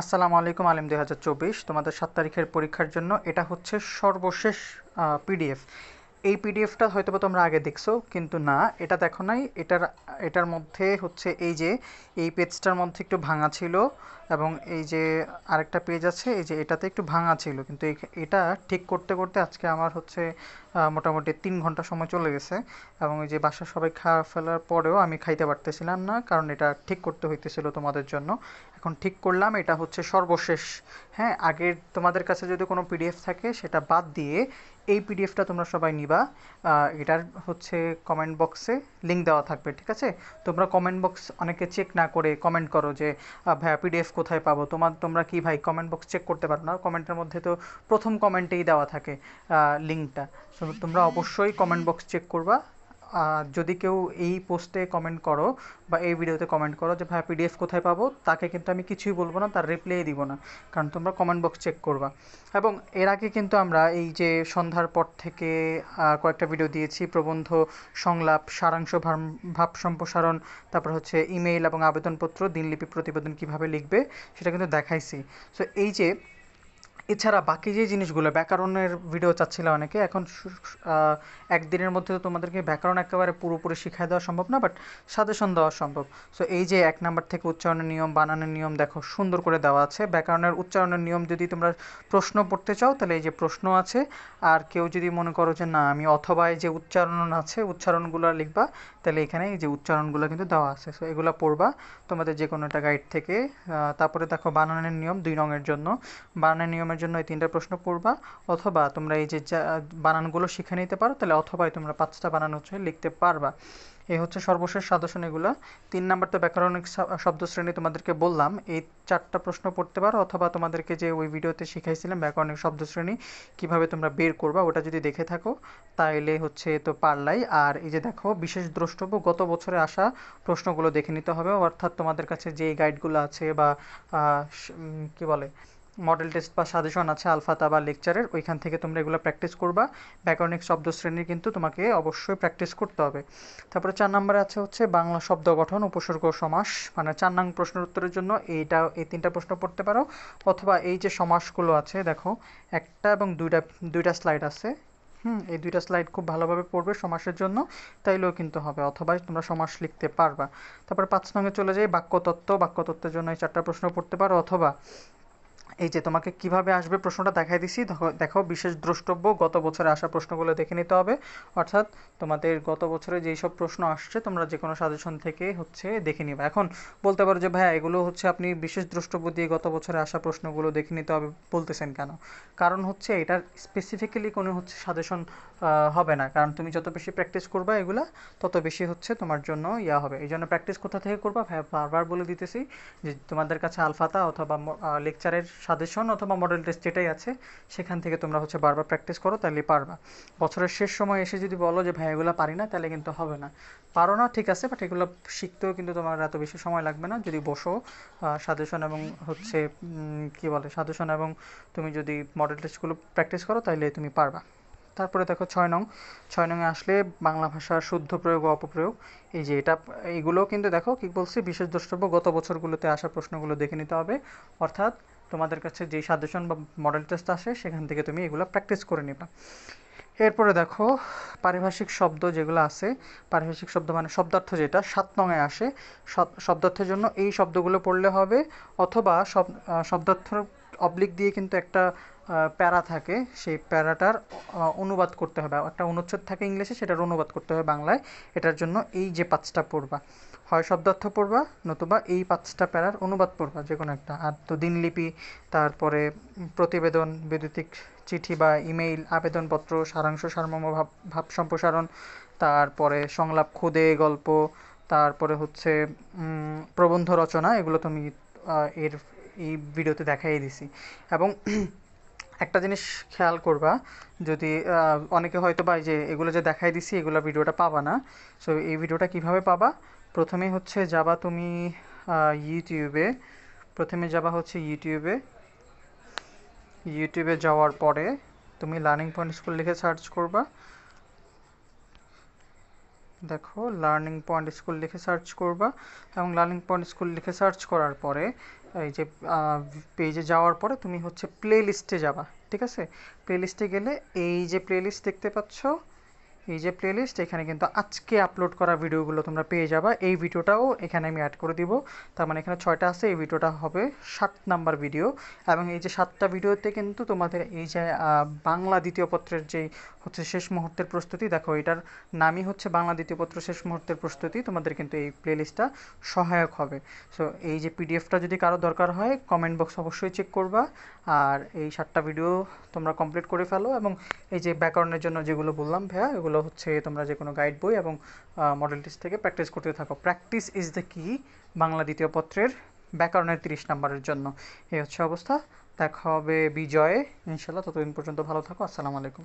আসসালামু আলাইকুম আলিম 2024 তোমাদের 7 তারিখের পরীক্ষার জন্য এটা হচ্ছে সর্বশেষ পিডিএফ। এই পিডিএফটা হয়তো বা তোমরা আগে দেখছো কিন্তু না, এটা দেখো নাই। এটার মধ্যে হচ্ছে এই যে এই পেজটার মধ্যে একটু ভাঙা ছিল, এবং এই যে আরেকটা পেজ আছে এই যে এটাতে একটু ভাঙা ছিল, কিন্তু এটা ঠিক করতে করতে আজকে আমার হচ্ছে মোটামুটি 3 ঘন্টা সময় চলে গেছে। এবং এই যে বাসার সবাই খাওয়া ফেলার পরেও আমি খাইতে পারতেছিলাম না, কারণ এটা ঠিক করতে হইতেছিল তোমাদের জন্য। এখন ঠিক করলাম, এটা হচ্ছে সর্বশেষ। হ্যাঁ, আগের তোমাদের কাছে যদি কোনো পিডিএফ থাকে সেটা বাদ দিয়ে এই পিডিএফটা তোমরা সবাই নিবা। এটার হচ্ছে কমেন্ট বক্সে লিঙ্ক দেওয়া থাকবে, ঠিক আছে? তোমরা কমেন্ট বক্স অনেকে চেক না করে কমেন্ট করো যে ভাইয়া পিডিএফ কোথায় পাবো। তোমরা কি ভাই কমেন্ট বক্স চেক করতে পারো না? কমেন্টের মধ্যে তো প্রথম কমেন্টেই দেওয়া থাকে লিঙ্কটা। তো তোমরা অবশ্যই কমেন্ট বক্স চেক করবা। যদি কেউ এই পোস্টে কমেন্ট করো বা এই ভিডিওতে কমেন্ট করো যে ভাই পিডিএফ কোথায় পাবো, তাকে কিন্তু আমি কিছুই বলবো না, তার রিপ্লাই দিব না, কারণ তোমরা কমেন্ট বক্স চেক করবা। এবং এর আগে কিন্তু আমরা এই যে সন্ধ্যার পর থেকে কয়েকটা ভিডিও দিয়েছি, প্রবন্ধ, সংলাপ, সারাংশ, ভাব সম্প্রসারণ, তারপর হচ্ছে ইমেইল এবং আবেদনপত্র, দিনলিপি, প্রতিবেদন কিভাবে লিখবে সেটা কিন্তু দেখাইছি। সো এই যে এছাড়া বাকি যে জিনিসগুলো, ব্যাকরণের ভিডিও চাচ্ছিল অনেকে, এখন একদিনের মধ্যে তো তোমাদেরকে ব্যাকরণ একেবারে পুরোপুরি শিখিয়ে দেওয়া সম্ভব না, বাট সাজেশন দেওয়া সম্ভব। সো এই যে 1 নাম্বার থেকে উচ্চারণের নিয়ম, বানানের নিয়ম দেখো সুন্দর করে দেওয়া আছে। ব্যাকরণের উচ্চারণের নিয়ম যদি তোমরা প্রশ্ন পড়তে চাও তাহলে এই যে প্রশ্ন আছে। আর কেউ যদি মনে করো যে না আমি অথবা এই যে উচ্চারণ আছে উচ্চারণগুলো লিখবা, তাহলে এখানে এই যে উচ্চারণগুলো কিন্তু দেওয়া আছে। সো এগুলো পড়বা তোমাদের যে কোনো একটা গাইড থেকে। তারপরে দেখো বানানের নিয়ম 2 নংয়ের জন্য। বানানের নিয়মের জন্য এই 3টা প্রশ্ন পড়বা, অথবা তোমরা এই যে বানানগুলো শিখে নিতে পারো, তাহলে অথবাই তোমরা 5টা বানান হচ্ছে লিখতে পারবা। এই হচ্ছে সর্বশেষ সাজেশন এগুলা। 3 নাম্বার তো ব্যাকরণিক শব্দশ্রেণী তোমাদেরকে বললাম, এই 4টা প্রশ্ন পড়তে পারো, অথবা তোমাদেরকে যে ওই ভিডিওতে শিখাইছিলাম ব্যাকরণিক শব্দশ্রেণী কিভাবে তোমরা বের করবা, ওটা যদি দেখে থাকো তাইলে হচ্ছে তো পারলাই। আর এই যে দেখো বিশেষ দ্রষ্টব্য, গত বছরে আসা প্রশ্নগুলো দেখে নিতে হবে, অর্থাৎ তোমাদের কাছে যে গাইডগুলো আছে বা কি বলে মডেল টেস্ট বা সাজেশন আছে আলফাতা বা লেকচারের, ওইখান থেকে তোমরা এগুলো প্র্যাকটিস করবা। ব্যাকরণিক শব্দশ্রেণী কিন্তু তোমাকে অবশ্যই প্র্যাকটিস করতে হবে। তারপরে 4 নম্বরে আছে হচ্ছে বাংলা শব্দ গঠন, উপসর্গ, সমাস। মানে 4 নং প্রশ্নের উত্তরের জন্য এই 3টা প্রশ্ন পড়তে পারো, অথবা এই যে সমাসগুলো আছে দেখো, একটা এবং দুইটা স্লাইড আছে। এই 2টা স্লাইড খুব ভালোভাবে পড়বে সমাসের জন্য, তাইলেও কিন্তু হবে, অথবা তোমরা সমাস লিখতে পারবা। তারপর 5 নংয়ে চলে যাই, বাক্যতত্ত্ব। বাক্যতত্ত্বের জন্য এই 4টা প্রশ্ন পড়তে পারো, অথবা এই যে তোমাকে কিভাবে আসবে প্রশ্নটা দেখাই দিছি। দেখো বিশেষ দ্রষ্টব্য, গত বছরে আসা প্রশ্নগুলো দেখে নিতে হবে, অর্থাৎ তোমাদের গত বছরে যেই সব প্রশ্ন আসছে তোমরা যে কোনো সাজেশন থেকে হচ্ছে দেখে নিবা। এখন বলতে পারো যে ভাইয়া এগুলো হচ্ছে আপনি বিশেষ দ্রষ্টব্য দিয়ে গত বছরে আসা প্রশ্নগুলো দেখে নিতে হবে বলতেছেন কেন? কারণ হচ্ছে এটার স্পেসিফিক্যালি কোনো হচ্ছে সাজেশন হবে না, কারণ তুমি যত বেশি প্র্যাকটিস করবা এগুলা, তত বেশি হচ্ছে তোমার জন্য হবে। এই জন্য প্র্যাকটিস কোথা থেকে করবা ভাইয়া বারবার বলে দিতেছি, যে তোমাদের কাছে আলফাতা অথবা লেকচারের সাজেশন অথবা মডেল টেস্ট যেটাই আছে সেখান থেকে তোমরা হচ্ছে বারবার প্র্যাকটিস করো, তাহলে পারবা। বছরের শেষ সময় এসে যদি বলো যে ভাই এগুলো পারি না, তাহলে কিন্তু হবে না। পারো না ঠিক আছে, বাট এগুলো শিখতেও কিন্তু তোমার এত বেশি সময় লাগবে না যদি বসো। সাজেশন এবং হচ্ছে কি বলে সাজেশন এবং তুমি যদি মডেল টেস্টগুলো প্র্যাকটিস করো তাহলে তুমি পারবা। তারপরে দেখো 6 নং। 6 নংয়ে আসলে বাংলা ভাষার শুদ্ধ প্রয়োগ ও অপপ্রয়োগ। এই যে এইগুলোও কিন্তু দেখো কি বলছি, বিশেষ দ্রষ্টব্য, গত বছরগুলোতে আসা প্রশ্নগুলো দেখে নিতে হবে, অর্থাৎ তোমাদের কাছে যেই সাজেশন বা মডেল টেস্ট আসে সেখান থেকে তুমি এগুলো প্র্যাকটিস করে নিবা। এরপরে দেখো পারিভাষিক শব্দ যেগুলো আছে, পারিভাষিক শব্দ মানে শব্দার্থ, যেটা 7 নংয়ে আসে। শব্দার্থের জন্য এই শব্দগুলো পড়লে হবে, অথবা শব্দার্থর অবলিক দিয়ে কিন্তু একটা প্যারা থাকে, সেই প্যারাটার অনুবাদ করতে হবে, একটা অনুচ্ছেদ থাকে ইংলিশে, সেটার অনুবাদ করতে হবে বাংলায়। এটার জন্য এই যে 5টা পড়বা, হয় শব্দার্থ পড়বা, নতুবা এই 5টা প্যারার অনুবাদ পড়বা, যে কোনো একটা। আর তো দিনলিপি, তারপরে প্রতিবেদন, বৈদ্যুতিক চিঠি বা ইমেইল, আবেদনপত্র, সারাংশ, সারমর্ম, ভাব সম্প্রসারণ, তারপরে সংলাপ, খুদে গল্প, তারপরে হচ্ছে প্রবন্ধ রচনা, এগুলো তুমি এর এই ভিডিওতে দেখাই দিছি। এবং একটা জিনিস খেয়াল করবা, যদি অনেকে হয়তো বা এই যে এগুলো যে দেখাই দিছি এগুলো ভিডিওটা পাবা না। সো এই ভিডিওটা কিভাবে পাবা? প্রথমেই হচ্ছে যাবা তুমি ইউটিউবে। প্রথমে যাবা হচ্ছে ইউটিউবে। ইউটিউবে যাওয়ার পরে তুমি লার্নিং পয়েন্ট স্কুল লিখে সার্চ করবা। দেখো লার্নিং পয়েন্ট স্কুল লিখে সার্চ করবা, এবং লার্নিং পয়েন্ট স্কুল লিখে সার্চ করার পরে এই যে পেজে যাওয়ার পরে তুমি হচ্ছে প্লে লিস্টে যাবা, ঠিক আছে? প্লে লিস্টে গেলে এই যে প্লে লিস্ট দেখতে পাচ্ছ, এই যে প্লেলিস্ট, এখানে কিন্তু আজকে আপলোড করা ভিডিওগুলো তোমরা পেয়ে যাবা। এই ভিডিওটাও এখানে আমি অ্যাড করে দিব, তার মানে এখানে 6টা আছে, এই ভিডিওটা হবে 7 নাম্বার ভিডিও। এবং এই যে 7টা ভিডিওতে কিন্তু তোমাদের এই যে বাংলা দ্বিতীয় পত্রের যেই হচ্ছে শেষ মুহূর্তের প্রস্তুতি, দেখো এটার নামই হচ্ছে বাংলা দ্বিতীয় পত্র শেষ মুহূর্তের প্রস্তুতি, তোমাদের কিন্তু এই প্লেলিস্টটা সহায়ক হবে। সো এই যে পিডিএফটা যদি কারো দরকার হয় কমেন্ট বক্স অবশ্যই চেক করবা, আর এই 7টা ভিডিও তোমরা কমপ্লিট করে ফেলো। এবং এই যে ব্যাকরণের জন্য যেগুলো বললাম ভাইয়া, এগুলো হচ্ছে তোমরা যে কোনো গাইড বই এবং মডেল টেস্ট থেকে প্র্যাকটিস করতে থাকো। প্র্যাকটিস ইজ দ্য কি বাংলা দ্বিতীয় পত্রের ব্যাকরণের 30 নাম্বারের জন্য। এই হচ্ছে অবস্থা। দেখা হবে বিজয়ে ইনশাল্লাহ, ততদিন পর্যন্ত ভালো থাকো। আসসালামু আলাইকুম।